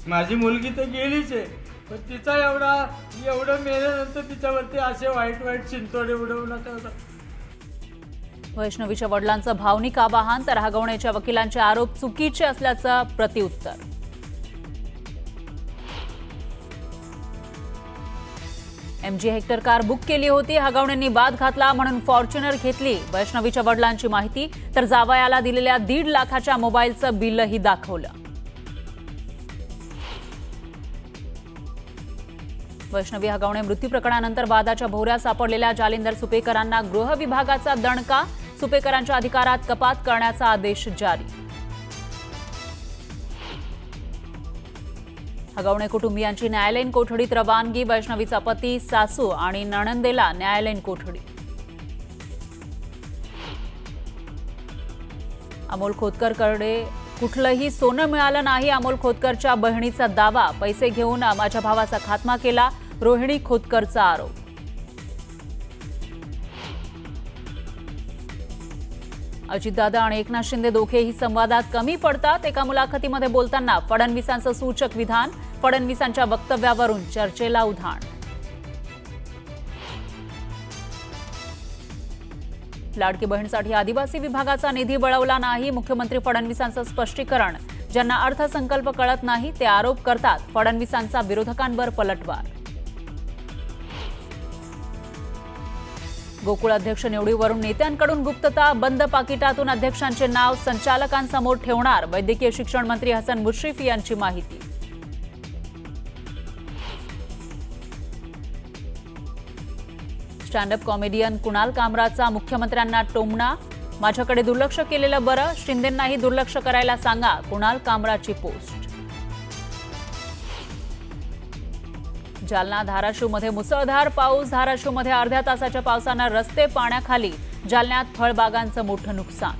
माझी मुलगी तर गेलीच आहे, पण तिचा एवढं मेल्यानंतर तिच्यावरती असे वाईट वाईट चिंतोडे उडवू नका. वैष्णवीच्या वडिलांचं भावनिक आवाहन तर हगवण्याच्या वकिलांचे आरोप चुकीचे असल्याचं प्रतिउत्तर. MG हेक्टर कार बुक केली होती, हगवण्यांनी बाद घातला म्हणून फॉर्च्युनर घेतली. वैष्णवीच्या वडिलांची माहिती तर जावयाला दिलेल्या 1.5 लाखाच्या मोबाईलचं बिलही दाखवलं. वैष्णवी हगवणे मृत्यू प्रकरणानंतर वादाच्या भोवऱ्यात सापडलेल्या जालिंदर सुपेकरांना गृह विभागाचा दणका. सुपेकरांच्या अधिकारात कपात करण्याचा आदेश जारी. हगवणे कुटुंबियांची न्यायालयीन कोठडीत रवानगी. वैष्णवीचा पती, सासू आणि नणंदेला न्यायालयीन कोठडी. अमोल खोतकरकडे कुठलंही सोनं मिळालं नाही. अमोल खोतकरच्या बहिणीचा दावा. पैसे घेऊन माझ्या भावाचा खात्मा केला, रोहिणी खोतकरचा आरोप. अजितदादा आणि एकनाथ शिंदे दोघेही संवादात कमी पडतात. एका मुलाखतीमध्ये बोलताना फडणवीसांचं सूचक विधान. फडणवीसांच्या वक्तव्यावरून चर्चेला उधाण. लाडकी बहीणसाठी आदिवासी विभागाचा निधी वळवला नाही. मुख्यमंत्री फडणवीसांचं स्पष्टीकरण. ज्यांना अर्थसंकल्प कळत नाही ते आरोप करतात. फडणवीसांचा विरोधकांवर पलटवार. गोकुळ अध्यक्ष निवडीवरून नेत्यांकडून गुप्तता. बंद पाकिटातून अध्यक्षांचे नाव संचालकांसमोर ठेवणार. वैद्यकीय शिक्षण मंत्री हसन मुश्रीफ यांची माहिती. स्टँडअप कॉमेडियन कुणाल कामराचा मुख्यमंत्र्यांना टोमणा. माझ्याकडे दुर्लक्ष केलेलं बरं, शिंदेंनाही दुर्लक्ष करायला सांगा. कुणाल कामराची पोस्ट. जालना धाराशिवमध्ये मुसळधार पाऊस. धाराशिवमध्ये अर्ध्या तासाच्या पावसानं रस्ते पाण्याखाली. जालन्यात फळबागांचं मोठं नुकसान.